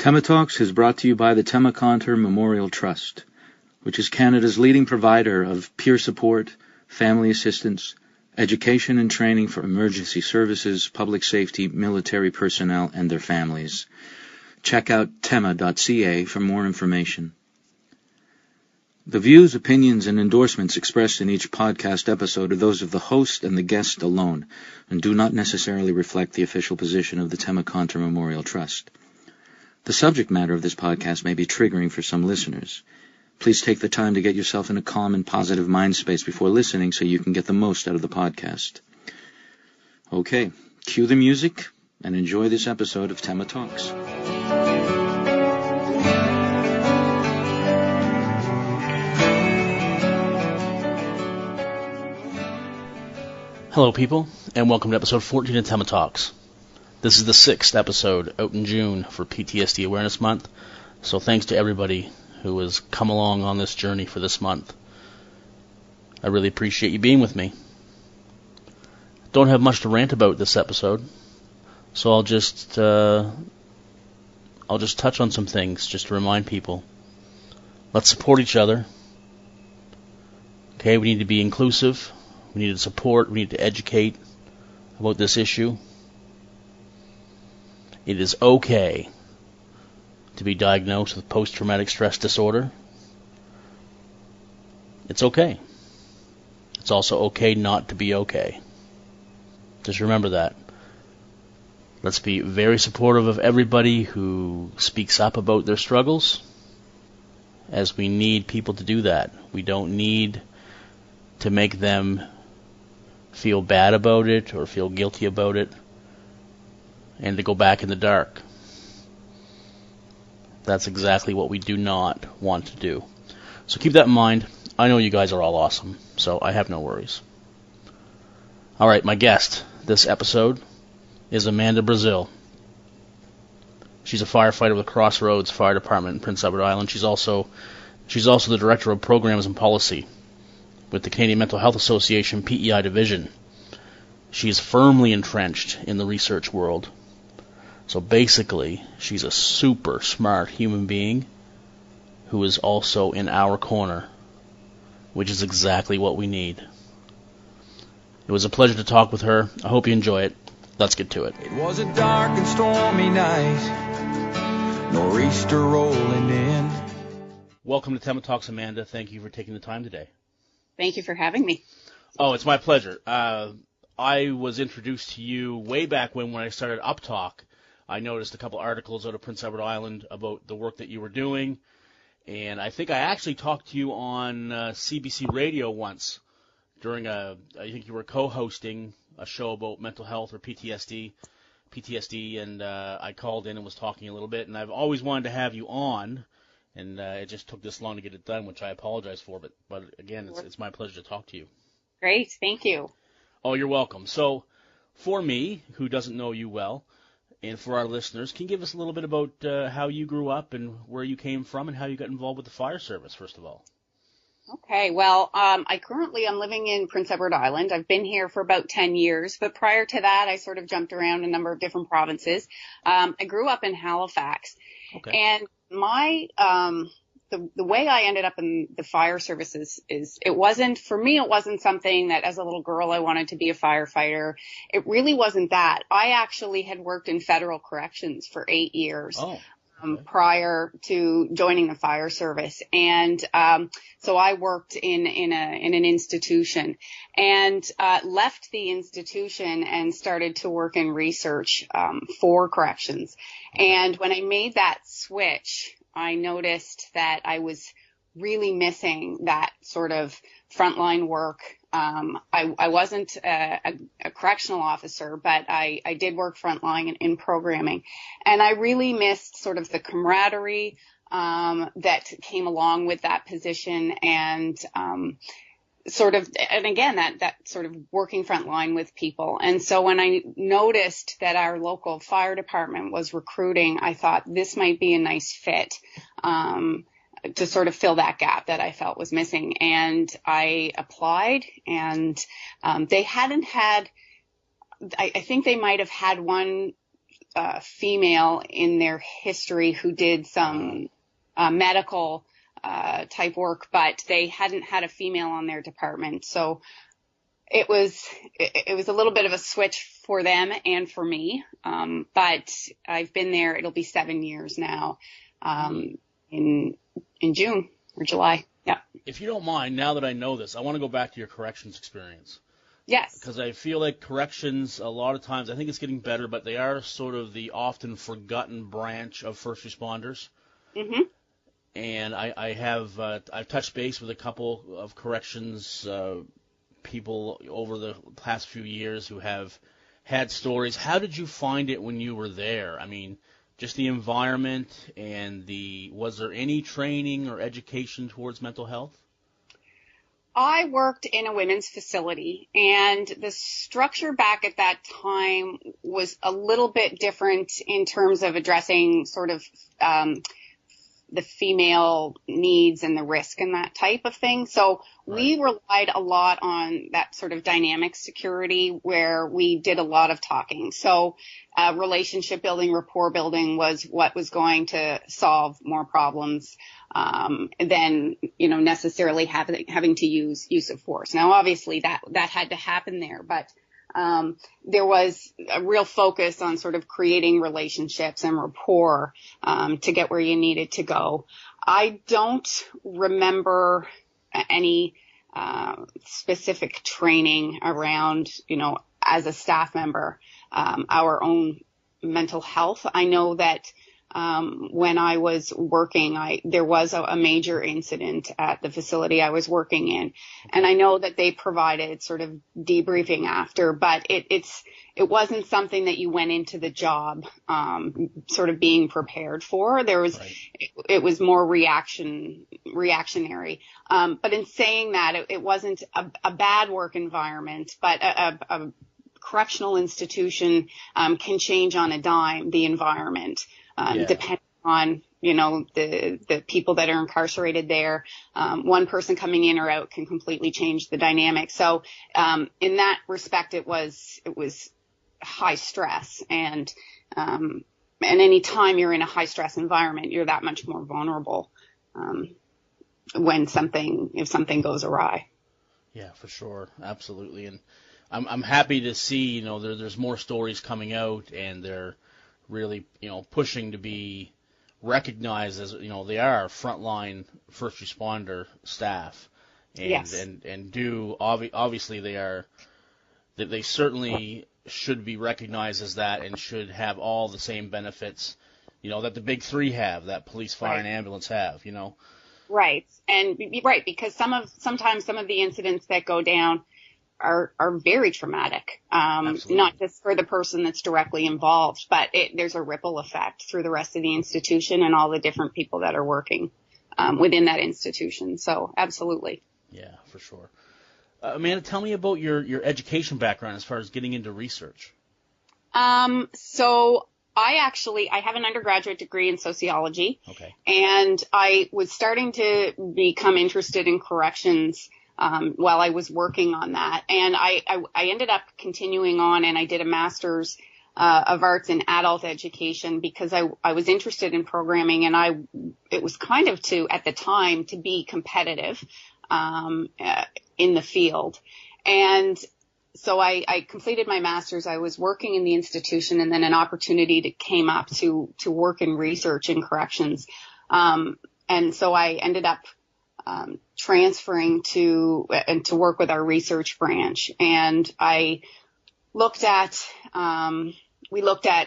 Tema Talks is brought to you by the Tema Conter Memorial Trust, which is Canada's leading provider of peer support, family assistance, education and training for emergency services, public safety, military personnel, and their families. Check out tema.ca for more information. The views, opinions, and endorsements expressed in each podcast episode are those of the host and the guest alone, and do not necessarily reflect the official position of the Tema Conter Memorial Trust. The subject matter of this podcast may be triggering for some listeners. Please take the time to get yourself in a calm and positive mind space before listening so you can get the most out of the podcast. Okay, cue the music and enjoy this episode of Tema Talks. Hello people, and welcome to episode 14 of Tema Talks. This is the 6th episode out in June for PTSD Awareness Month, so thanks to everybody who has come along on this journey for this month. I really appreciate you being with me. Don't have much to rant about this episode, so I'll just touch on some things just to remind people. Let's support each other. Okay, we need to be inclusive. We need to support. We need to educate about this issue. It is okay to be diagnosed with post-traumatic stress disorder. It's okay. It's also okay not to be okay. Just remember that. Let's be very supportive of everybody who speaks up about their struggles, as we need people to do that. We don't need to make them feel bad about it or feel guilty about it and to go back in the dark. That's exactly what we do not want to do. So keep that in mind. I know you guys are all awesome, so I have no worries. Alright, my guest this episode is Amanda Brazil. She's a firefighter with Crossroads Fire Department in Prince Edward Island. She's also the Director of Programs and Policy with the Canadian Mental Health Association PEI Division. She is firmly entrenched in the research world. So basically, she's a super smart human being who is also in our corner, which is exactly what we need. It was a pleasure to talk with her. I hope you enjoy it. Let's get to it. It was a dark and stormy night, nor'easter rolling in. Welcome to Tema Talks, Amanda. Thank you for taking the time today. Thank you for having me. Oh, it's my pleasure. I was introduced to you way back when I started UpTalk. I noticed a couple articles out of Prince Edward Island about the work that you were doing, and I think I actually talked to you on CBC Radio once during I think you were co-hosting a show about mental health or PTSD, and I called in and was talking a little bit, and I've always wanted to have you on, and it just took this long to get it done, which I apologize for, but again, it's my pleasure to talk to you. Great, thank you. Oh, you're welcome. So, for me, who doesn't know you well, and for our listeners, can you give us a little bit about how you grew up and where you came from and how you got involved with the fire service, first of all? Okay, well, I currently am living in Prince Edward Island. I've been here for about 10 years, but prior to that, I sort of jumped around a number of different provinces. I grew up in Halifax, okay. And my the way I ended up in the fire services is it wasn't something that as a little girl I wanted to be a firefighter. It really wasn't that. I actually had worked in federal corrections for 8 years. Oh. Prior to joining the fire service. And so I worked in an institution and left the institution and started to work in research for corrections. And when I made that switch, I noticed that I was really missing that sort of frontline work. I wasn't a correctional officer, but I did work frontline in programming. And I really missed sort of the camaraderie that came along with that position and that sort of working frontline with people. And so when I noticed that our local fire department was recruiting, I thought this might be a nice fit. To sort of fill that gap that I felt was missing. And I applied and they hadn't had, I think they might have had one female in their history who did some medical type work, but they hadn't had a female on their department. So it was a little bit of a switch for them and for me. But I've been there, it'll be 7 years now, in June or July. Yeah. If you don't mind, now that I know this, I want to go back to your corrections experience. Yes. Because I feel like corrections, a lot of times, I think it's getting better, but they are sort of the often forgotten branch of first responders. Mm-hmm. And I've touched base with a couple of corrections people over the past few years who have had stories. How did you find it when you were there? I mean, just the environment and was there any training or education towards mental health? I worked in a women's facility, and the structure back at that time was a little bit different in terms of addressing sort of the female needs and the risk and that type of thing. So we relied a lot on that sort of dynamic security where we did a lot of talking. So relationship building, rapport building was what was going to solve more problems than, necessarily having to use of force. Now, obviously that had to happen there, but there was a real focus on sort of creating relationships and rapport to get where you needed to go. I don't remember any specific training around, as a staff member, our own mental health. I know that when I was working, there was a major incident at the facility I was working in. And I know that they provided sort of debriefing after, but it wasn't something that you went into the job, sort of being prepared for. It was more reactionary. But in saying that, it wasn't a bad work environment, but a correctional institution, can change on a dime, the environment. Depending on, the people that are incarcerated there. One person coming in or out can completely change the dynamic. So, in that respect, it was high stress, and any time you're in a high stress environment, you're that much more vulnerable, if something goes awry. Yeah, for sure. Absolutely. And I'm happy to see, there's more stories coming out, and they're really, pushing to be recognized as, they are frontline first responder staff. And, yes. And obviously they certainly should be recognized as that and should have all the same benefits, that the big three have, that police, fire, and ambulance have, Right. And because sometimes some of the incidents that go down are very traumatic, not just for the person that's directly involved, but there's a ripple effect through the rest of the institution and all the different people that are working within that institution. So absolutely. Yeah, for sure. Amanda, tell me about your education background as far as getting into research. So I have an undergraduate degree in sociology. Okay. And I was starting to become interested in corrections while I was working on that. And I ended up continuing on, and I did a master's of arts in adult education because I was interested in programming, and it was kind of at the time, to be competitive in the field. And so I completed my master's. I was working in the institution, and then an opportunity came up to work in research in corrections. And so I ended up transferring to work with our research branch. And we looked at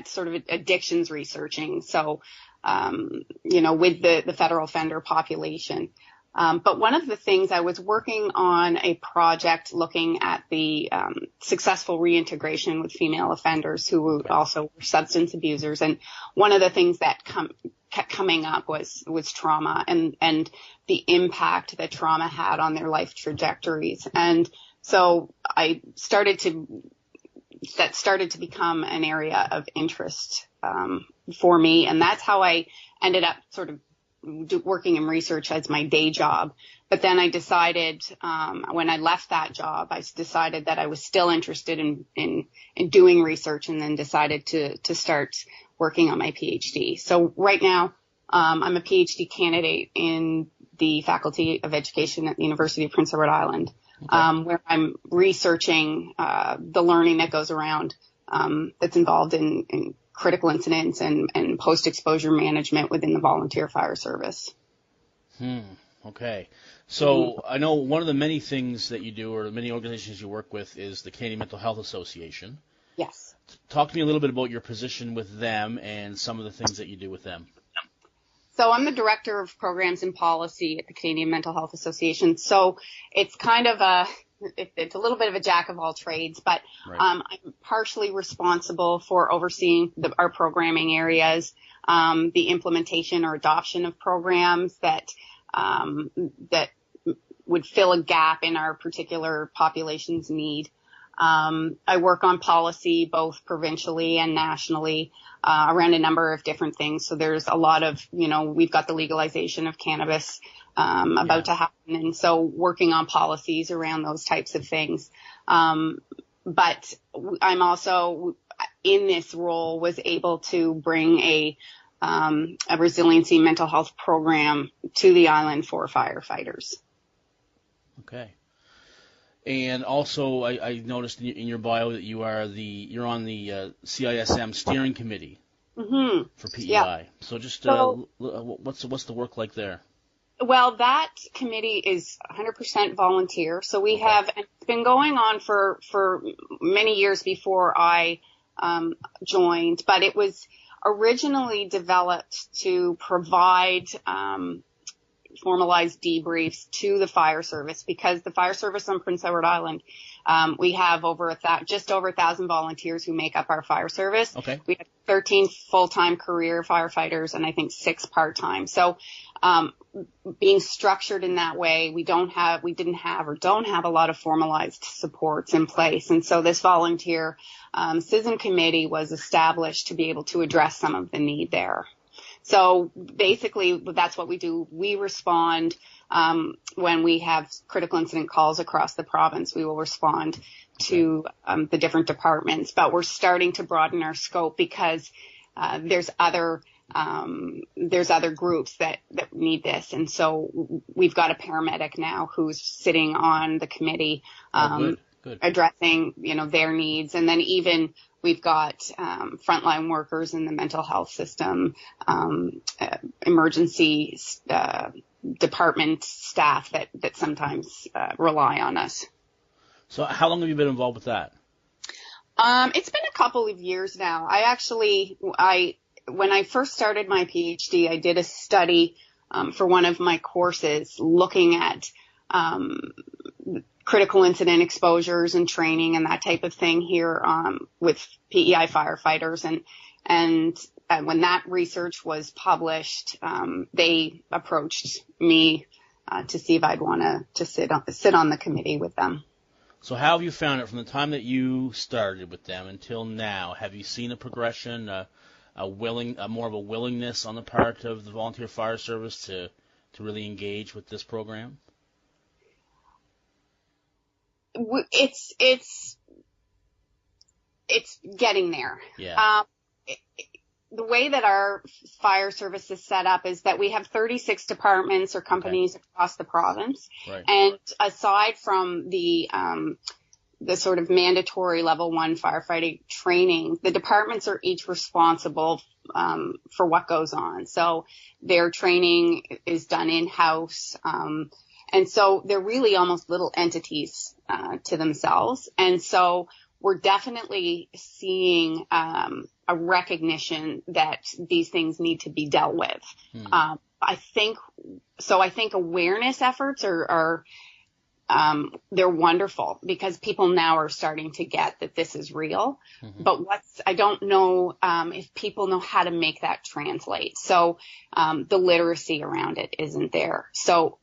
sort of addictions researching. So, with the federal offender population. But one of the things, I was working on a project looking at the successful reintegration with female offenders who also were substance abusers. And one of the things that kept coming up was trauma and the impact that trauma had on their life trajectories. And so that started to become an area of interest for me. And that's how I ended up sort of working in research as my day job. But then I decided, when I left that job, I decided that I was still interested in doing research, and then decided to start working on my PhD. So right now, I'm a PhD candidate in the Faculty of Education at the University of Prince Edward Island, where I'm researching the learning that goes around that's involved in critical incidents and post-exposure management within the volunteer fire service. Okay. So I know one of the many things that you do, or the many organizations you work with, is the Canadian Mental Health Association. Yes. Talk to me a little bit about your position with them and some of the things that you do with them. So I'm the Director of Programs and Policy at the Canadian Mental Health Association. So it's kind of it's a little bit of a jack of all trades, but Right. I'm partially responsible for overseeing our programming areas, the implementation or adoption of programs that would fill a gap in our particular population's need. I work on policy both provincially and nationally around a number of different things. So there's a lot of, we've got the legalization of cannabis about to happen, and so working on policies around those types of things. But I'm also, in this role, was able to bring a resiliency mental health program to the island for firefighters. Okay. And also, I noticed in your bio that you're on the CISM steering committee for PEI. Yeah. So just what's the work like there? Well, that committee is 100% volunteer. So we have, and it's been going on for many years before I joined, but it was originally developed to provide formalized debriefs to the fire service, because the fire service on Prince Edward Island, we have just over 1,000 volunteers who make up our fire service. Okay. We have 13 full-time career firefighters and I think 6 part-time. So, being structured in that way, we don't have a lot of formalized supports in place. And so this volunteer, CISM committee was established to be able to address some of the need there. So basically, that's what we do. We respond when we have critical incident calls across the province. We will respond to the different departments, but we're starting to broaden our scope because there's other groups that need this, and so we've got a paramedic now who's sitting on the committee good. Addressing their needs, and then even we've got frontline workers in the mental health system, emergency department staff that sometimes rely on us. So how long have you been involved with that? It's been a couple of years now. When I first started my PhD, I did a study for one of my courses looking at critical incident exposures and training and that type of thing here with PEI firefighters. And when that research was published, they approached me to see if I'd want to sit on the committee with them. So how have you found it from the time that you started with them until now? Have you seen a progression, more of a willingness on the part of the volunteer fire service to really engage with this program? It's getting there. Yeah. The way that our fire service is set up is that we have 36 departments or companies across the province. Right. And aside from the sort of mandatory level 1 firefighting training, the departments are each responsible for what goes on. So their training is done in-house. And so they're really almost little entities to themselves. And so we're definitely seeing a recognition that these things need to be dealt with. I think awareness efforts are they're wonderful because people now are starting to get that this is real. Mm-hmm. But I don't know if people know how to make that translate. So the literacy around it isn't there. So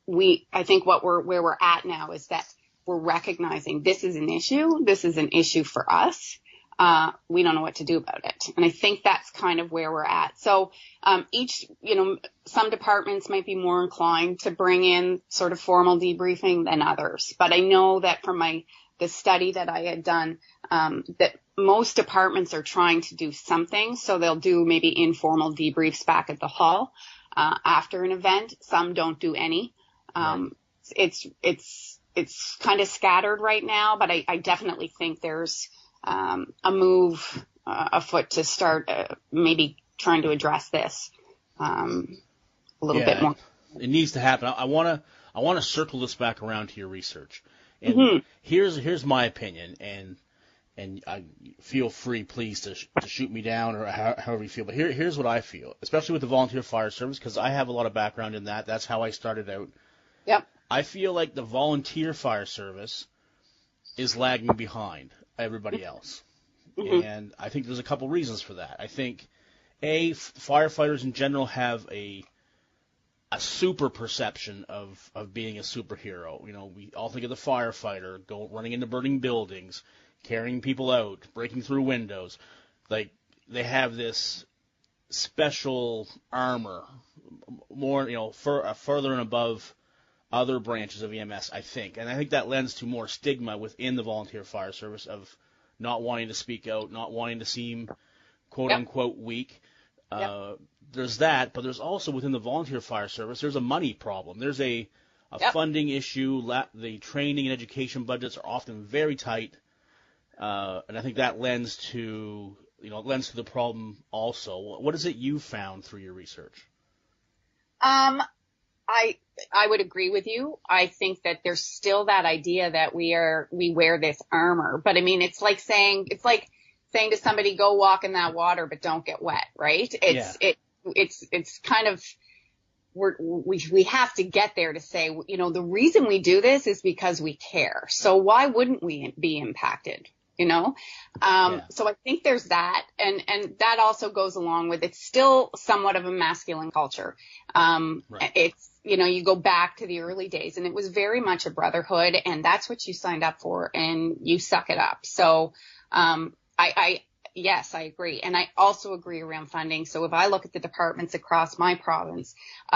I think where we're at now is that we're recognizing this is an issue. This is an issue for us. we don't know what to do about it. And I think that's kind of where we're at. So some departments might be more inclined to bring in sort of formal debriefing than others. But I know that from the study that I had done, that most departments are trying to do something. So they'll do maybe informal debriefs back at the hall after an event. Some don't do any. Right. It's kind of scattered right now, but I definitely think there's a move afoot to start maybe trying to address this a little bit more. It needs to happen. I want to circle this back around to your research. And here's my opinion, and I feel free, please, to shoot me down or however you feel. But here's what I feel, especially with the volunteer fire service, because I have a lot of background in that. That's how I started out. Yep. I feel like the volunteer fire service is lagging behind everybody else. And I think there's a couple reasons for that. I think, firefighters in general have a super perception of being a superhero. You know, we all think of the firefighter running into burning buildings, carrying people out, breaking through windows. Like, they have this special armor, more, further and above other branches of EMS, I think. And I think that lends to more stigma within the volunteer fire service of not wanting to speak out, not wanting to seem quote-unquote weak. There's that, but there's also within the volunteer fire service, there's a money problem. There's a funding issue. The training and education budgets are often very tight, and I think that lends to the problem also. What is it you found through your research? I would agree with you. I think that there's still that idea that we wear this armor, but I mean, it's like saying to somebody, go walk in that water, but don't get wet, right? It's kind of, we have to get there to say, the reason we do this is because we care. So why wouldn't we be impacted? So I think there's that. And that also goes along with, it's still somewhat of a masculine culture. Right. It's, you go back to the early days and it was very much a brotherhood, and that's what you signed up for, and you suck it up. So, yes, I agree. And I also agree around funding. So if I look at the departments across my province,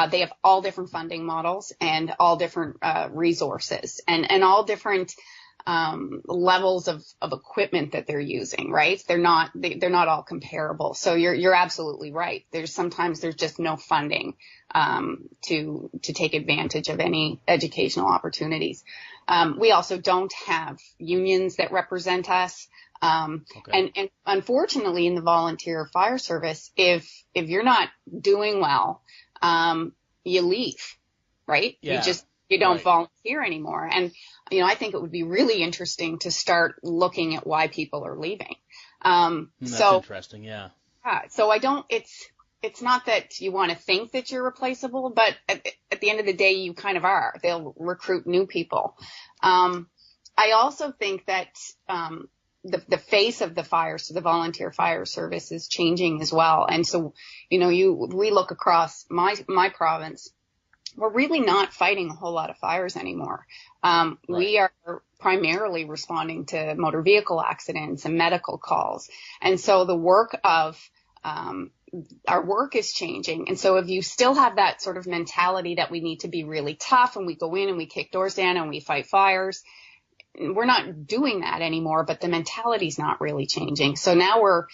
they have all different funding models and all different resources and all different levels of equipment that they're using, right? They're not all comparable. So you're absolutely right. Sometimes there's just no funding to take advantage of any educational opportunities. We also don't have unions that represent us. And unfortunately in the volunteer fire service, if you're not doing well, you leave, right? Yeah. You don't volunteer anymore. And, I think it would be really interesting to start looking at why people are leaving. That's interesting. Yeah. So it's not that you want to think that you're replaceable, but at the end of the day, you kind of are. They'll recruit new people. I also think that, the face of the volunteer fire service is changing as well. And so, we look across my province, we're really not fighting a whole lot of fires anymore. Right. We are primarily responding to motor vehicle accidents and medical calls. And so the work of, our work is changing. And so if you still have that sort of mentality that we need to be really tough and we go in and we kick doors down and we fight fires, we're not doing that anymore, but the mentality's not really changing. So now we're,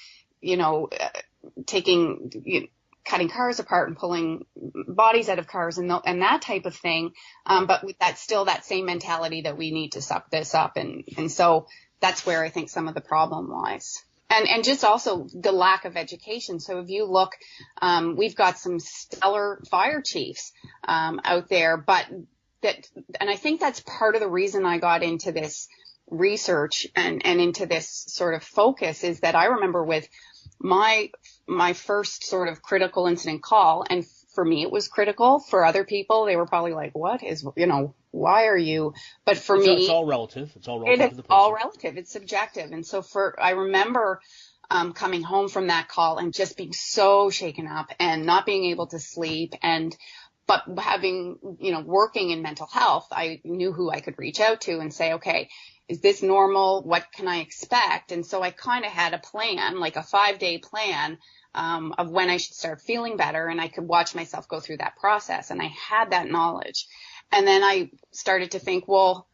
cutting cars apart and pulling bodies out of cars and that type of thing. But with that same mentality that we need to suck this up. And so that's where I think some of the problem lies. And just also the lack of education. So if you look, we've got some stellar fire chiefs, out there, and I think that's part of the reason I got into this research and into this sort of focus is that I remember with my first sort of critical incident call, and for me it was critical. For other people, they were probably like, why are you? But for me, it's all relative. It's all relative to the person. All relative. It's subjective. And so I remember coming home from that call and just being so shaken up and not being able to sleep, but having, working in mental health, I knew who I could reach out to and say, okay, is this normal? What can I expect? And so I kind of had a plan, like a 5-day plan, of when I should start feeling better, and I could watch myself go through that process. And I had that knowledge. And then I started to think, well,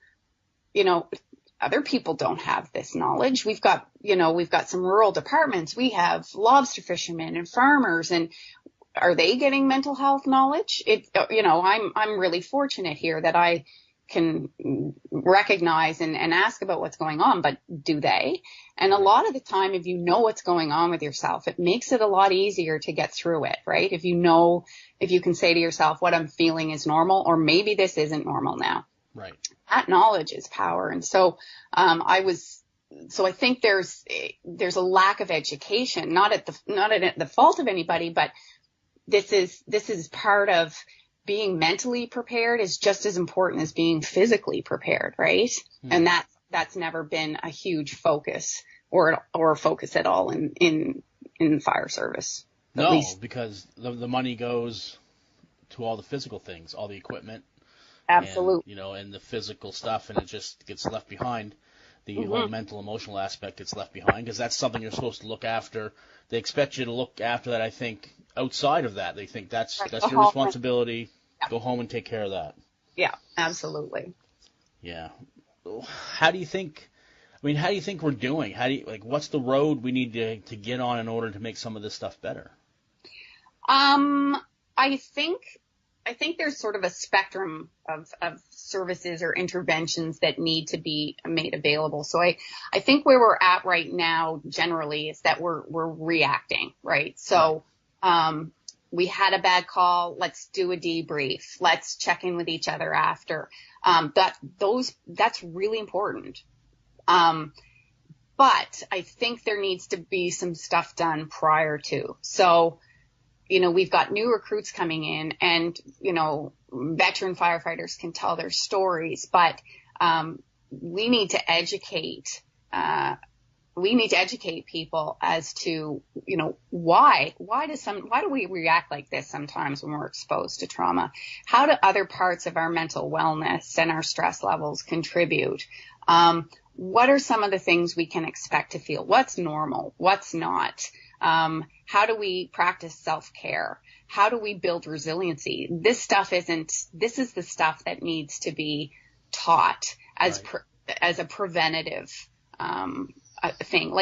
other people don't have this knowledge. We've got some rural departments. We have lobster fishermen and farmers, and are they getting mental health knowledge? I'm really fortunate here that I can recognize and ask about what's going on, but do they? And a lot of the time, if you know what's going on with yourself, it makes it a lot easier to get through it, right? If you can say to yourself, what I'm feeling is normal, or maybe this isn't normal now. Right. That knowledge is power. And so, I think there's a lack of education, not at the fault of anybody, but this is part of being mentally prepared is just as important as being physically prepared, right? Mm-hmm. And that's never been a huge focus or a focus at all in the fire service. No, because the money goes to all the physical things, all the equipment. Absolutely. And the physical stuff, and it just gets left behind. The whole mental, emotional aspect gets left behind, because that's something you're supposed to look after. They expect you to look after that, I think, outside of that. They think that's your responsibility. Yeah. Go home and take care of that. Yeah, absolutely. Yeah. How do you think we're doing? What's the road we need to get on in order to make some of this stuff better? I think there's sort of a spectrum of services or interventions that need to be made available. So I think where we're at right now generally is that we're reacting, right? So, we had a bad call. Let's do a debrief. Let's check in with each other after. That's really important. But I think there needs to be some stuff done prior to. So, we've got new recruits coming in, and, veteran firefighters can tell their stories, but, we need to educate people as to, why do we react like this sometimes when we're exposed to trauma? How do other parts of our mental wellness and our stress levels contribute? What are some of the things we can expect to feel? What's normal? What's not? How do we practice self-care? How do we build resiliency? This is the stuff that needs to be taught as a preventative, thing.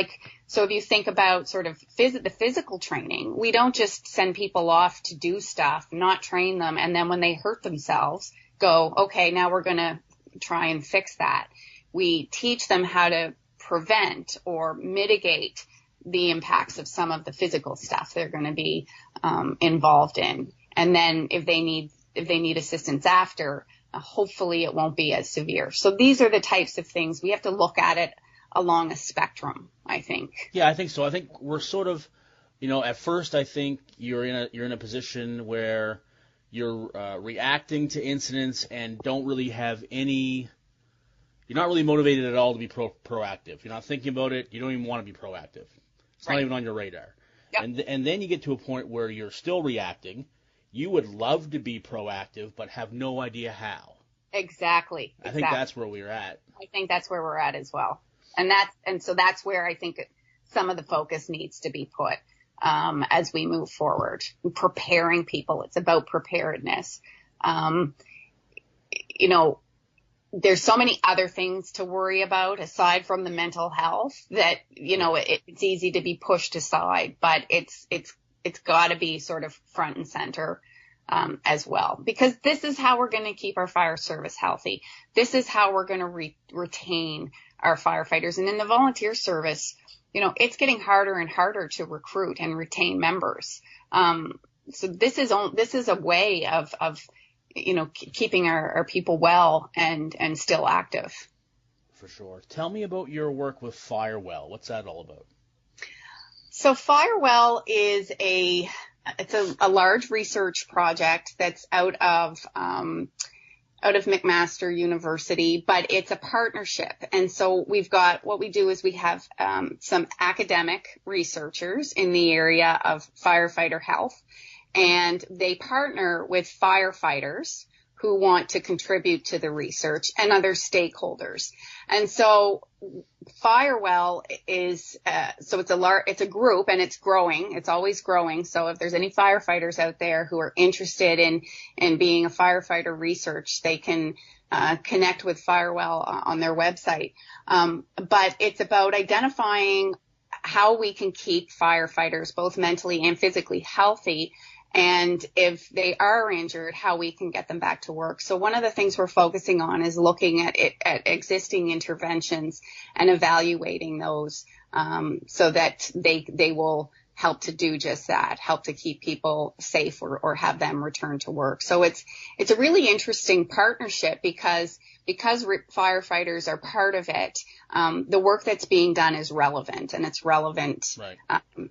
So if you think about sort of the physical training, we don't just send people off to do stuff, not train them, and then when they hurt themselves, go, okay, now we're going to try and fix that. We teach them how to prevent or mitigate the impacts of some of the physical stuff they're going to be involved in. And then if they need assistance after, hopefully it won't be as severe. So these are the types of things we have to look at it along a spectrum, I think. Yeah, I think so. I think we're sort of, at first I think you're in a position where you're reacting to incidents and don't really have you're not really motivated at all to be proactive. You're not thinking about it. You don't even want to be proactive. It's not even on your radar. Yep. And then you get to a point where you're still reacting. You would love to be proactive, but have no idea how. Exactly. I think that's where we're at. I think that's where we're at as well. And so that's where I think some of the focus needs to be put, as we move forward. Preparing people. It's about preparedness. There's so many other things to worry about aside from the mental health that, it's easy to be pushed aside, but it's got to be sort of front and center, as well, because this is how we're going to keep our fire service healthy. This is how we're going to retain our firefighters. And in the volunteer service, it's getting harder and harder to recruit and retain members. So this is a way of keeping our people well and still active. For sure. Tell me about your work with Firewell. What's that all about? So Firewell is a large research project that's out of McMaster University, but it's a partnership. And so what we do is we have some academic researchers in the area of firefighter health, and they partner with firefighters who want to contribute to the research and other stakeholders. And so Firewell is, it's a group, and it's growing. It's always growing. So if there's any firefighters out there who are interested in being a firefighter research, they can connect with Firewell on their website. But it's about identifying how we can keep firefighters both mentally and physically healthy. And if they are injured, how we can get them back to work. So one of the things we're focusing on is looking at existing interventions and evaluating those, so that they will help to do just that, help to keep people safe or have them return to work. So it's a really interesting partnership because firefighters are part of it. The work that's being done is relevant, and it's relevant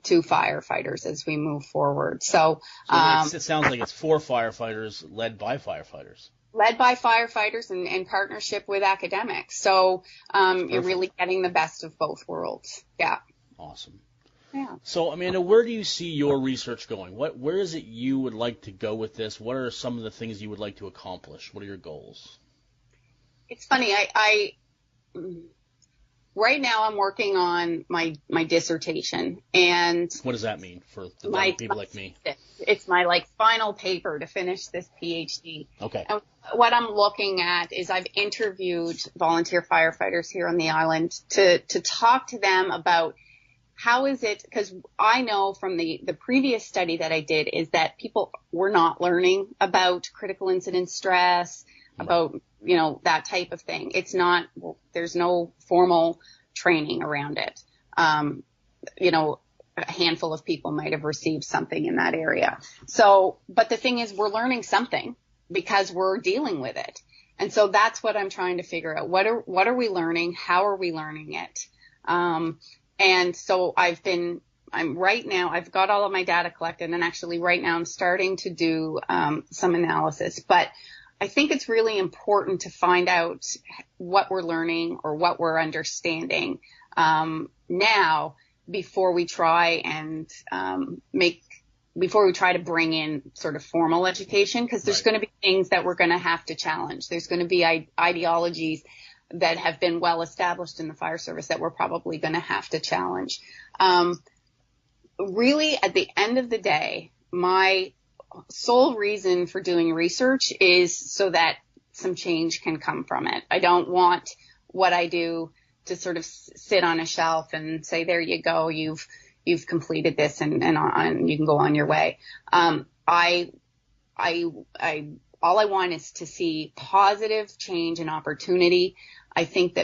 to firefighters as we move forward. So it sounds like it's for firefighters, led by firefighters. Led by firefighters and in partnership with academics. So you're really getting the best of both worlds. Yeah. Awesome. Yeah. So, Amanda, where do you see your research going? Where is it you would like to go with this? What are some of the things you would like to accomplish? What are your goals? It's funny. I right now I'm working on my dissertation, and what does that mean for the people like me? It's my final paper to finish this PhD. Okay. And what I'm looking at is I've interviewed volunteer firefighters here on the island to talk to them about how is it, because I know from the previous study that I did is that people were not learning about critical incident stress, about, that type of thing. It's not, there's no formal training around it. A handful of people might have received something in that area. So, but the thing is, we're learning something because we're dealing with it. And so that's what I'm trying to figure out. What are we learning? How are we learning it? And so I've got all of my data collected, and actually right now I'm starting to do some analysis. But I think it's really important to find out what we're learning or what we're understanding now before we try and before we try to bring in sort of formal education, because there's going to be things that we're going to have to challenge. There's going to be ideologies that have been well established in the fire service that we're probably going to have to challenge. Really, at the end of the day, my sole reason for doing research is so that some change can come from it. I don't want what I do to sort of sit on a shelf and say, there you go, you've completed this and you can go on your way. All I want is to see positive change and opportunity. I think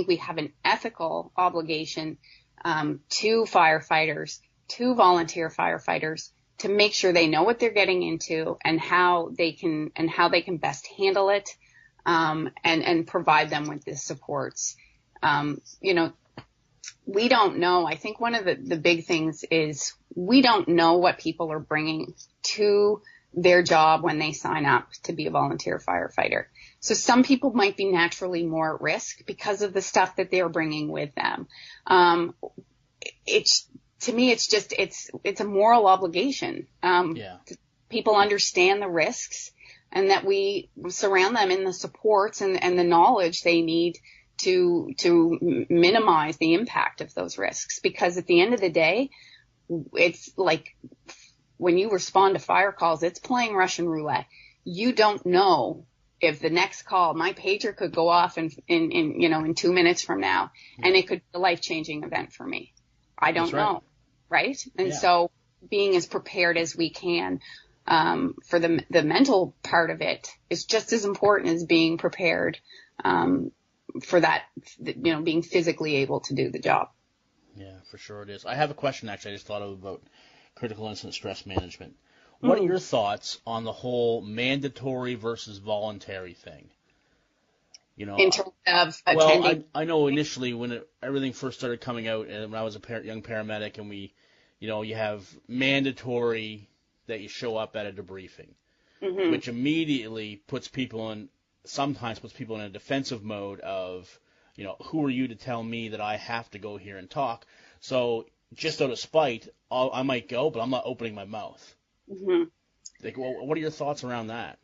we have an ethical obligation to firefighters, to volunteer firefighters, to make sure they know what they're getting into and how they can best handle it, and provide them with the supports. We don't know. I think one of the big things is we don't know what people are bringing to their job when they sign up to be a volunteer firefighter. So some people might be naturally more at risk because of the stuff that they're bringing with them. To me, it's a moral obligation. People understand the risks, and that we surround them in the supports and the knowledge they need to minimize the impact of those risks. Because at the end of the day, it's like when you respond to fire calls, it's playing Russian roulette. You don't know if the next call, my pager could go off in 2 minutes from now, and it could be a life-changing event for me. I don't know. Right? And so being as prepared as we can, for the mental part of it is just as important as being prepared, for that, being physically able to do the job. Yeah, for sure it is. I have a question actually I just thought of about critical incident stress management. What are your thoughts on the whole mandatory versus voluntary thing? In terms of attending. I know initially when everything first started coming out, and when I was a young paramedic, and we, you have mandatory that you show up at a debriefing, which immediately sometimes puts people in a defensive mode of, who are you to tell me that I have to go here and talk? So just out of spite, I might go, but I'm not opening my mouth. Like, what are your thoughts around that?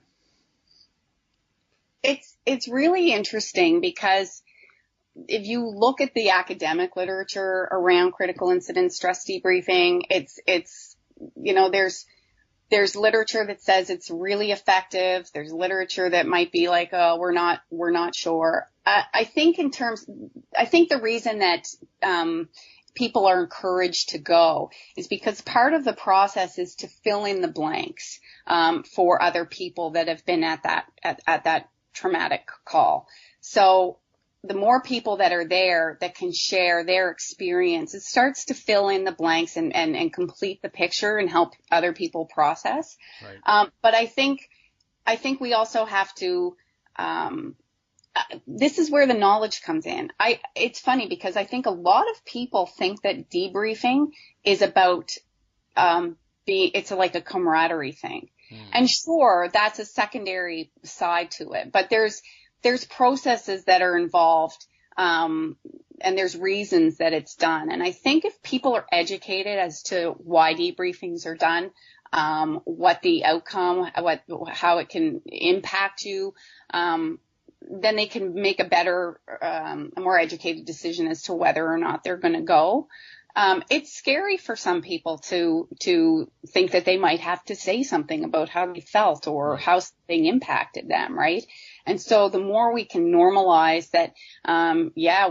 It's really interesting because if you look at the academic literature around critical incident stress debriefing, it's there's literature that says it's really effective. There's literature that might be like, oh, we're not sure. I think the reason that people are encouraged to go is because part of the process is to fill in the blanks for other people that have been at that traumatic call. So the more people that are there that can share their experience, it starts to fill in the blanks and complete the picture and help other people process. Right. But I think we also have to, this is where the knowledge comes in. It's funny because I think a lot of people think that debriefing is about, it's like a camaraderie thing. And sure, that's a secondary side to it, but there's processes that are involved, and there's reasons that it's done. And I think if people are educated as to why debriefings are done, what the outcome, how it can impact you, then they can make a better, a more educated decision as to whether or not they're going to go. It's scary for some people to think that they might have to say something about how they felt or how something impacted them, right? And so the more we can normalize that,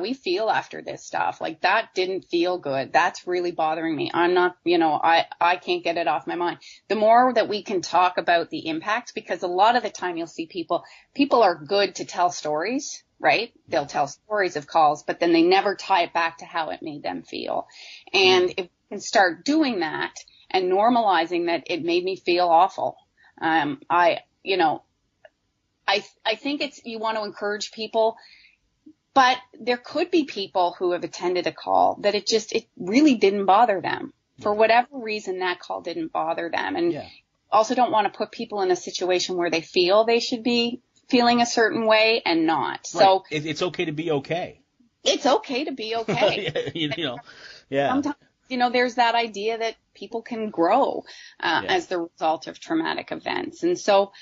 we feel after this stuff, like that didn't feel good. That's really bothering me. I'm not, I can't get it off my mind. The more that we can talk about the impact, because a lot of the time you'll see people are good to tell stories, right? They'll tell stories of calls, but then they never tie it back to how it made them feel. And if we can start doing that and normalizing that it made me feel awful, I think you want to encourage people, but there could be people who have attended a call that it really didn't bother them. For whatever reason, that call didn't bother them. And also don't want to put people in a situation where they feel they should be feeling a certain way and not. Right. So it's okay to be okay. It's okay to be okay. Sometimes, there's that idea that people can grow as the result of traumatic events. And so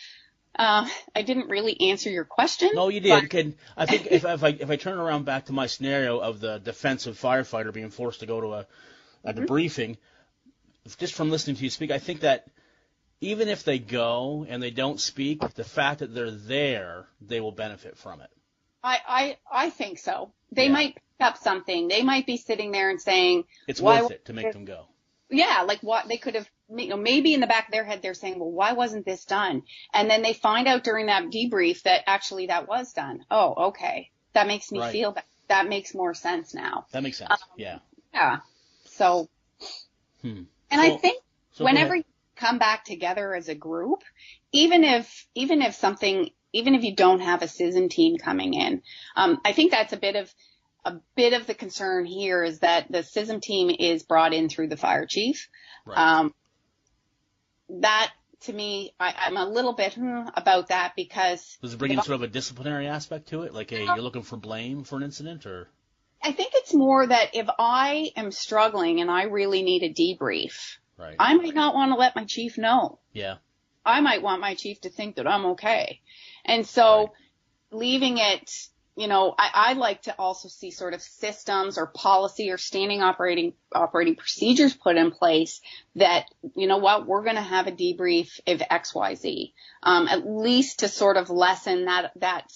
I didn't really answer your question. No, you did. I think if I turn around back to my scenario of the defensive firefighter being forced to go to a debriefing, just from listening to you speak, I think that even if they go and they don't speak, the fact that they're there, they will benefit from it. I think so. They might pick up something. They might be sitting there and saying, it's worth it to make them go. Yeah, like what they could have, maybe in the back of their head they're saying, well, why wasn't this done? And then they find out during that debrief that actually that was done. Oh, okay. That makes me feel better. That makes more sense now. That makes sense. Yeah. So, I think whenever you come back together as a group, even if you don't have a CISM team coming in, I think that's a bit of the concern here is that the CISM team is brought in through the fire chief. Right. That to me, I'm a little bit about that because does it bring in sort of a disciplinary aspect to it? Like, you're looking for blame for an incident, or? I think it's more that if I am struggling and I really need a debrief, I might not want to let my chief know. Yeah. I might want my chief to think that I'm okay. And so leaving it, I like to also see sort of systems or policy or standing operating procedures put in place that, we're going to have a debrief if XYZ, at least to sort of lessen that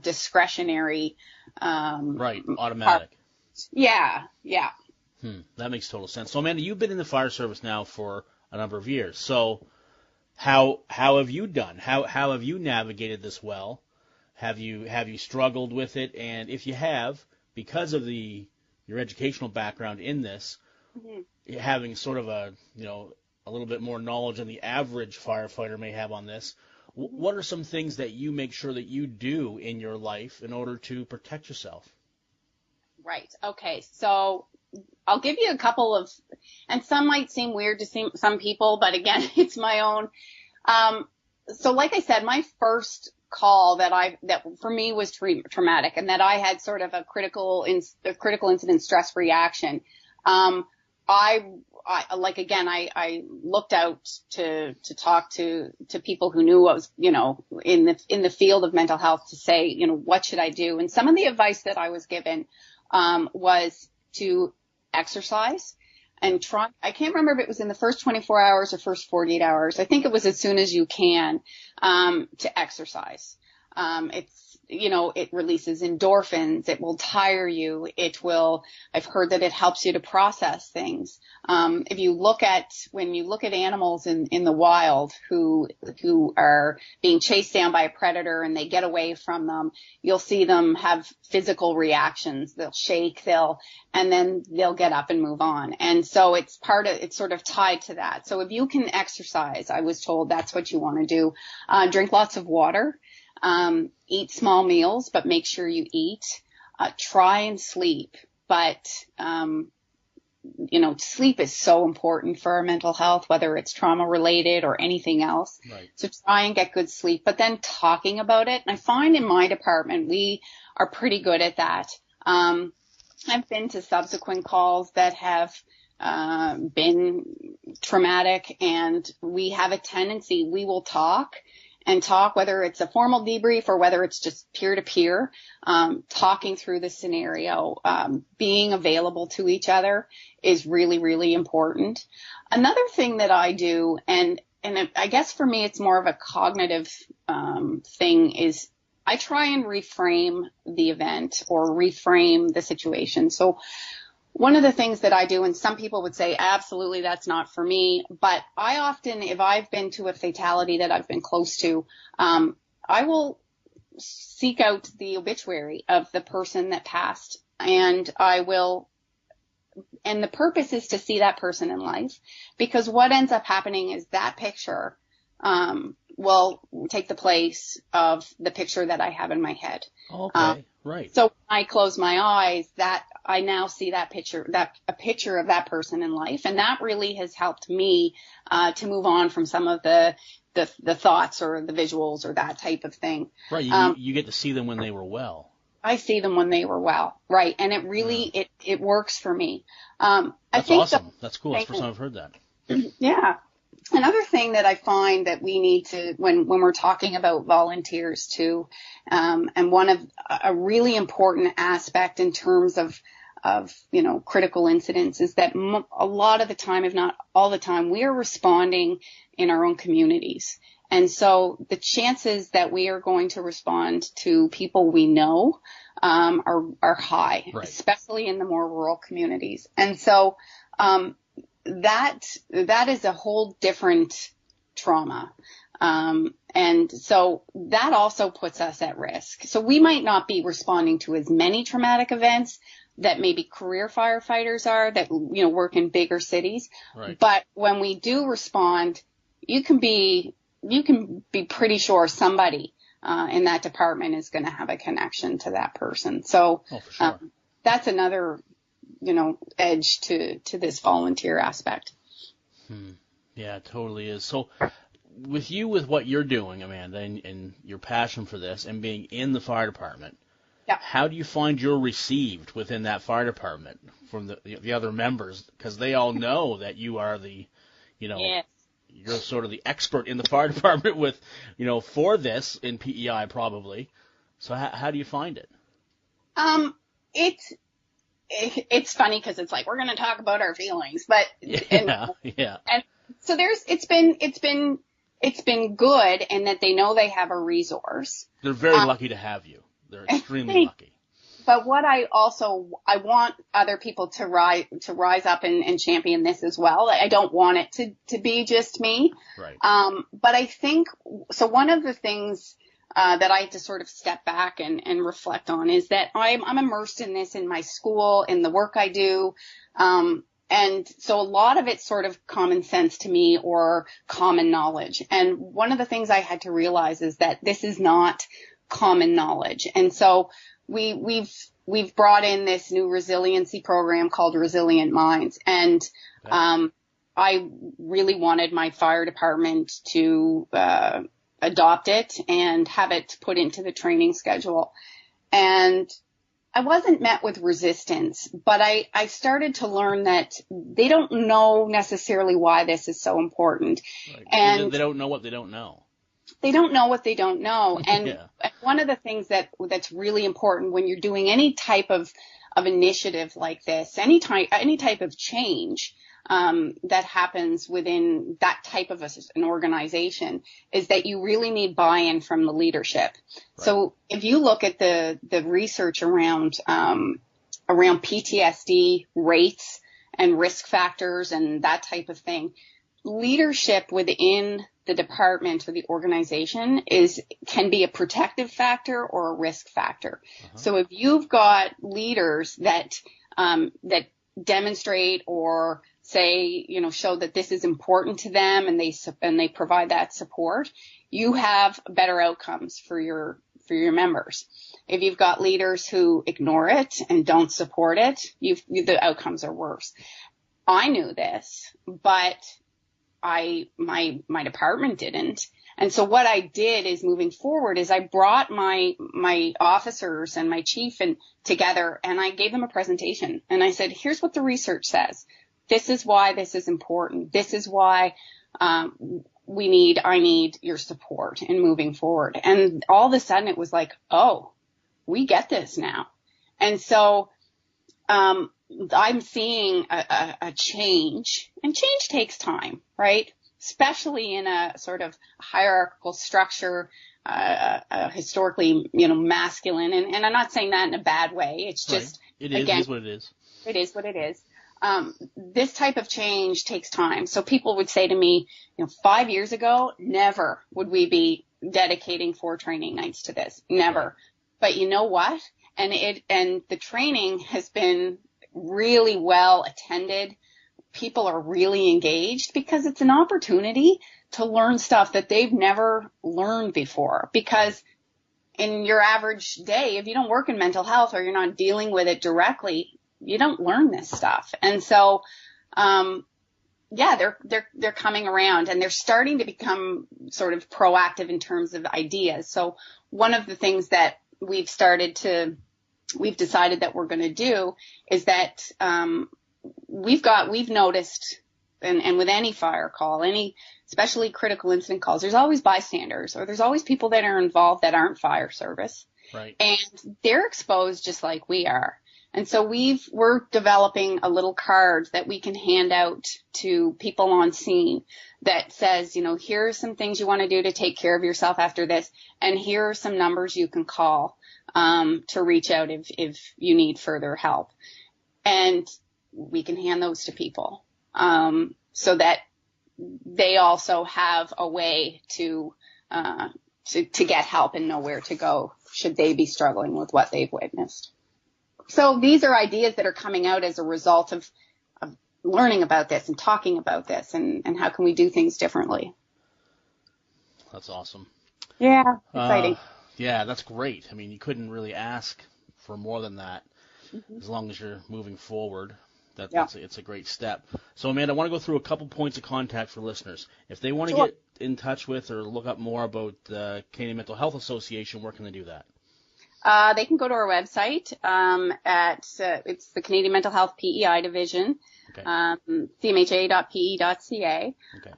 discretionary, automatic. Yeah. That makes total sense. So, Amanda, you've been in the fire service now for a number of years. So how have you done? How have you navigated this well? Have you struggled with it? And if you have, because of your educational background in this, having sort of a little bit more knowledge than the average firefighter may have on this, what are some things that you make sure that you do in your life in order to protect yourself? Right. Okay. So I'll give you a couple of, and some might seem weird to some people, but again, it's my own. So like I said, my first call that for me was traumatic, and that I had sort of a critical incident stress reaction. I I looked out to talk to people who knew what was, in the field of mental health to say, what should I do? And some of the advice that I was given, was to exercise and try. I can't remember if it was in the first 24 hours or first 48 hours. I think it was as soon as you can, to exercise. It releases endorphins. It will tire you. I've heard that it helps you to process things. When you look at animals in the wild who are being chased down by a predator and they get away from them, you'll see them have physical reactions. They'll shake, and then they'll get up and move on. And so it's sort of tied to that. So if you can exercise, I was told that's what you want to do. Drink lots of water. Eat small meals, but make sure you eat. Try and sleep, but sleep is so important for our mental health, whether it's trauma related or anything else. Right. So try and get good sleep, but then talking about it. And I find in my department, we are pretty good at that. I've been to subsequent calls that have been traumatic, and we have a tendency, we will talk, whether it's a formal debrief or whether it's just peer-to-peer, talking through the scenario, being available to each other is really, really important. Another thing that I do, and I guess for me it's more of a cognitive thing, is I try and reframe the event or reframe the situation. So one of the things that I do, and some people would say, absolutely, that's not for me. But I often, if I've been to a fatality that I've been close to, I will seek out the obituary of the person that passed. And the purpose is to see that person in life, because what ends up happening is that picture, will take the place of the picture that I have in my head. Okay, right. So when I close my eyes, that I now see a picture of that person in life. And that really has helped me, to move on from some of the thoughts or the visuals or that type of thing. Right. You get to see them when they were well. I see them when they were well. Right. And it really, it works for me. That's awesome. That's cool. That's the first time I've heard that. Yeah. Another thing that I find that we need to, when we're talking about volunteers too, and one of a really important aspect in terms of critical incidents is that a lot of the time, if not all the time, we are responding in our own communities. And so the chances that we are going to respond to people we know, are high, right, especially in the more rural communities. And so, that is a whole different trauma. And so that also puts us at risk. So we might not be responding to as many traumatic events that maybe career firefighters are that, work in bigger cities. Right. But when we do respond, you can be pretty sure somebody, in that department is going to have a connection to that person. So, for sure. That's another, edge to this volunteer aspect. Yeah, it totally is. So with what you're doing, Amanda, and your passion for this and being in the fire department, yeah, how do you find you're received within that fire department from the other members? Because they all know that you are the, yes, you're sort of the expert in the fire department with, for this in PEI probably. So how do you find it? It's funny because it's like, we're going to talk about our feelings, but yeah. And so it's been good in that they know they have a resource. They're very lucky to have you. They're extremely lucky. But what I want other people to rise up and champion this as well. I don't want it to be just me. Right. But I think, so one of the things that I have to sort of step back and reflect on is that I'm immersed in this in my school, in the work I do. And so a lot of it's sort of common sense to me or common knowledge. And one of the things I had to realize is that this is not common knowledge. And so we've brought in this new resiliency program called Resilient Minds. And, I really wanted my fire department to, adopt it and have it put into the training schedule. And I wasn't met with resistance, but I started to learn that they don't know necessarily why this is so important. Right. And They don't know what they don't know. they don't know what they don't know. And Yeah. one of the things that's really important when you're doing any type of initiative like this, any type of change, that happens within that type of an organization, is that you really need buy-in from the leadership. Right. So if you look at the research around PTSD rates and risk factors and that type of thing, leadership within the department or the organization can be a protective factor or a risk factor. Uh-huh. So if you've got leaders that demonstrate or say, show that this is important to them and they provide that support, you have better outcomes for your members. If you've got leaders who ignore it and don't support it, the outcomes are worse. I knew this, but my department didn't. And so what I did is, moving forward, is I brought my officers and my chief together, and I gave them a presentation, and I said, here's what the research says. This is why this is important. This is why I need your support in moving forward. And all of a sudden it was like, oh, we get this now. And so I'm seeing a change, and change takes time, right? Especially in a sort of hierarchical structure, historically, masculine. And I'm not saying that in a bad way. It's just, right. It is what it is. It is what it is. This type of change takes time. So people would say to me, 5 years ago, never would we be dedicating 4 training nights to this. Never. Right. But you know what? And the training has been really well attended. People are really engaged because it's an opportunity to learn stuff that they've never learned before. Because in your average day, if you don't work in mental health or you're not dealing with it directly, you don't learn this stuff. And so, they're coming around, and they're starting to become sort of proactive in terms of ideas. So one of the things that we've decided that we're going to do is that, we've noticed, and with any fire call, especially critical incident calls, there's always bystanders, or there's always people that are involved that aren't fire service. Right. And they're exposed just like we are. And so we're developing a little card that we can hand out to people on scene that says, here are some things you want to do to take care of yourself after this, and here are some numbers you can call to reach out if you need further help. And we can hand those to people so that they also have a way to get help and know where to go should they be struggling with what they've witnessed. So these are ideas that are coming out as a result of learning about this and talking about this and how can we do things differently. That's awesome. Yeah, exciting. Yeah, that's great. I mean, you couldn't really ask for more than that. Mm-hmm. As long as you're moving forward. It's a great step. So, Amanda, I want to go through a couple points of contact for listeners. If they want to get in touch with or look up more about the Canadian Mental Health Association, where can they do that? They can go to our website it's the Canadian Mental Health PEI Division, okay. CMHA.pe.ca. Okay.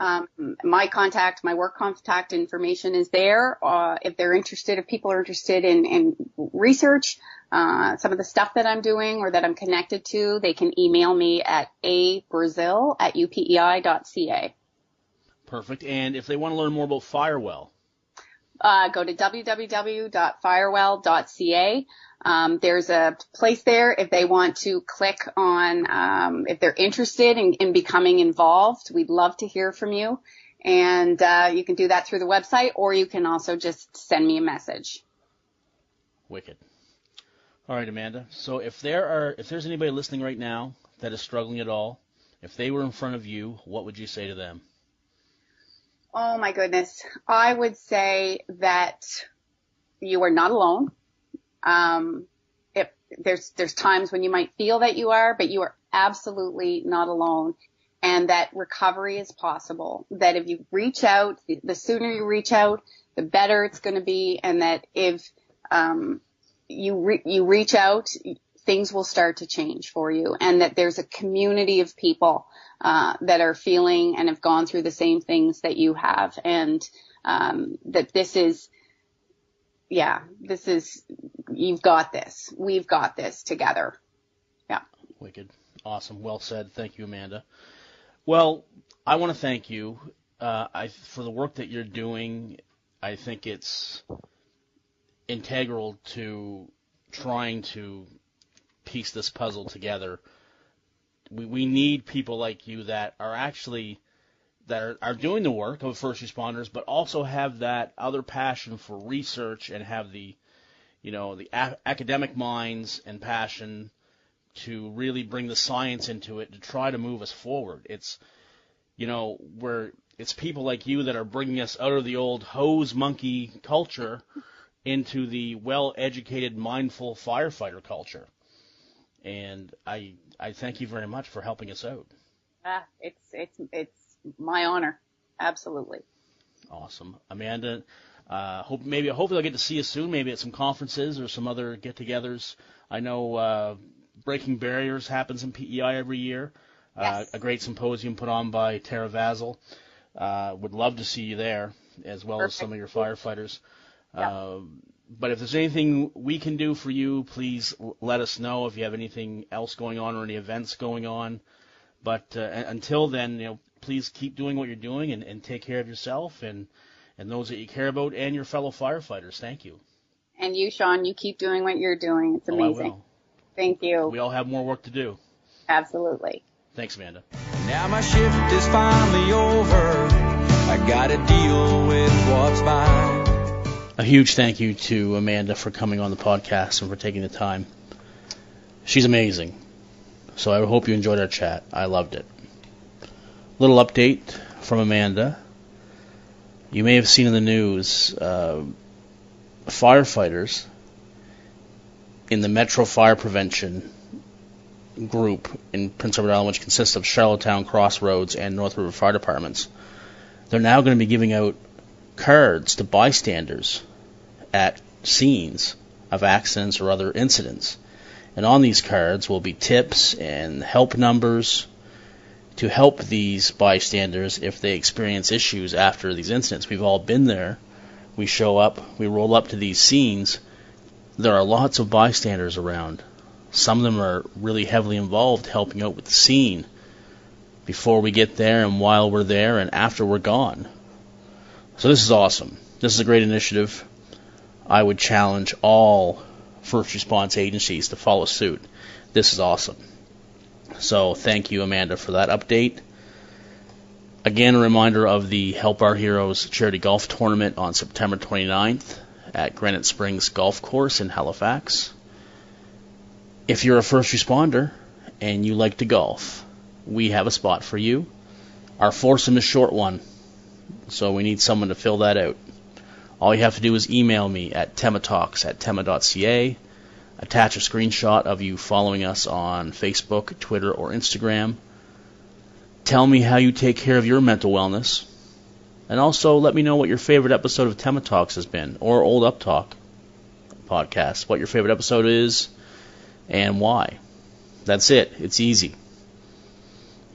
My work contact information is there. If people are interested in research, some of the stuff that I'm doing or that I'm connected to, they can email me at abrazil@upei.ca. Perfect. And if they want to learn more about Firewell? Go to www.firewell.ca. There's a place there if they want to click on, if they're interested in becoming involved. We'd love to hear from you. And you can do that through the website, or you can also just send me a message. Wicked. All right, Amanda. So if there's anybody listening right now that is struggling at all, if they were in front of you, what would you say to them? Oh my goodness. I would say that you are not alone. There's times when you might feel that you are, but you are absolutely not alone, and that recovery is possible. That if you reach out, the sooner you reach out, the better it's going to be, and that if you reach out, things will start to change for you, and that there's a community of people that are feeling and have gone through the same things that you have, and that you've got this. We've got this together. Yeah. Wicked. Awesome. Well said. Thank you, Amanda. Well, I want to thank you for the work that you're doing. I think it's integral to trying to piece this puzzle together. We need people like you that are actually are doing the work of first responders, but also have that other passion for research and have the academic minds and passion to really bring the science into it to try to move us forward. It's people like you that are bringing us out of the old hose monkey culture into the well-educated, mindful firefighter culture. And I thank you very much for helping us out. It's my honor. Absolutely. Awesome. Amanda, hopefully I'll get to see you soon, maybe at some conferences or some other get-togethers. I know Breaking Barriers happens in PEI every year. Yes. A great symposium put on by Tara Vazel. Would love to see you there, as well as some of your firefighters. Yeah. But if there's anything we can do for you, please let us know if you have anything else going on or any events going on. But until then, please keep doing what you're doing and take care of yourself and those that you care about and your fellow firefighters. Thank you. And you, Sean, you keep doing what you're doing. It's amazing. I will. Thank you. We all have more work to do. Absolutely. Thanks, Amanda. Now my shift is finally over. I gotta deal with what's mine. A huge thank you to Amanda for coming on the podcast and for taking the time. She's amazing. So I hope you enjoyed our chat. I loved it. Little update from Amanda. You may have seen in the news, firefighters in the Metro Fire Prevention group in Prince Edward Island, which consists of Charlottetown, Crossroads, and North River Fire Departments, they're now going to be giving out cards to bystanders at scenes of accidents or other incidents. And on these cards will be tips and help numbers to help these bystanders if they experience issues after these incidents. We've all been there. We show up, we roll up to these scenes. There are lots of bystanders around. Some of them are really heavily involved helping out with the scene before we get there and while we're there and after we're gone. So this is awesome. This is a great initiative. I would challenge all first response agencies to follow suit. This is awesome. So thank you, Amanda, for that update. Again, a reminder of the Help Our Heroes charity golf tournament on September 29th at Granite Springs Golf Course in Halifax. If you're a first responder and you like to golf, we have a spot for you. Our foursome is short one, so we need someone to fill that out. All you have to do is email me at tematalks@tema.ca, attach a screenshot of you following us on Facebook, Twitter, or Instagram. Tell me how you take care of your mental wellness, and also let me know what your favorite episode of Tema Talks has been, or Old Up Talk podcast, what your favorite episode is, and why. That's it. It's easy.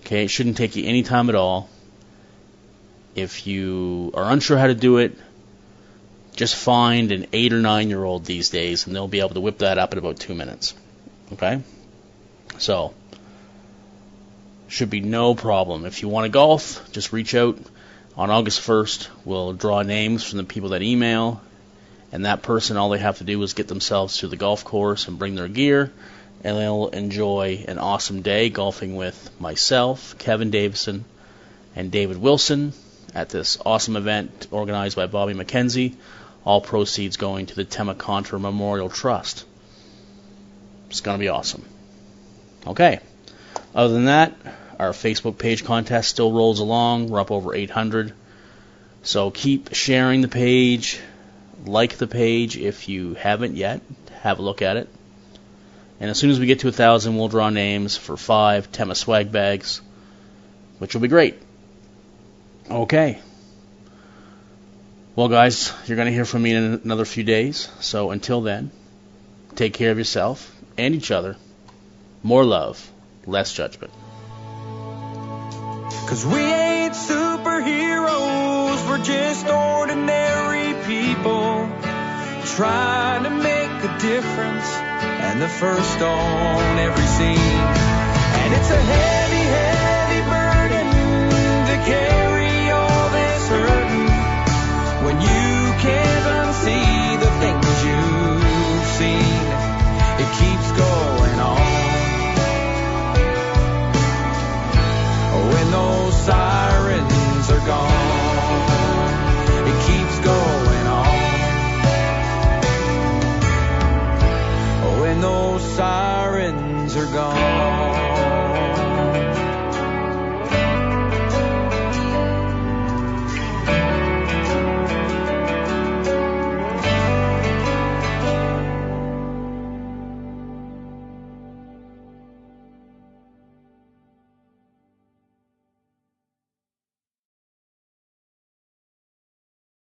Okay, it shouldn't take you any time at all. If you are unsure how to do it, just find an 8 or 9-year-old these days, and they'll be able to whip that up in about 2 minutes. Okay? So, should be no problem. If you want to golf, just reach out. On August 1st, we'll draw names from the people that email, and that person, all they have to do is get themselves to the golf course and bring their gear, and they'll enjoy an awesome day golfing with myself, Kevin Davison, and David Wilson at this awesome event organized by Bobby McKenzie. All proceeds going to the Tema Contra Memorial Trust. It's going to be awesome. Okay. Other than that, our Facebook page contest still rolls along. We're up over 800. So keep sharing the page. Like the page if you haven't yet. Have a look at it. And as soon as we get to 1,000, we'll draw names for 5 Tema swag bags, which will be great. Okay. Well, guys, you're going to hear from me in another few days. So until then, Take care of yourself and each other. More love, less judgment. 'Cause we ain't superheroes, we're just ordinary people trying to make a difference, and the first on every scene. And it's a heavy, heavy burden to carry all this hurting when you can't unsee the things you've seen. It keeps going on. When those sirens are gone, it keeps going on. When those sirens are gone.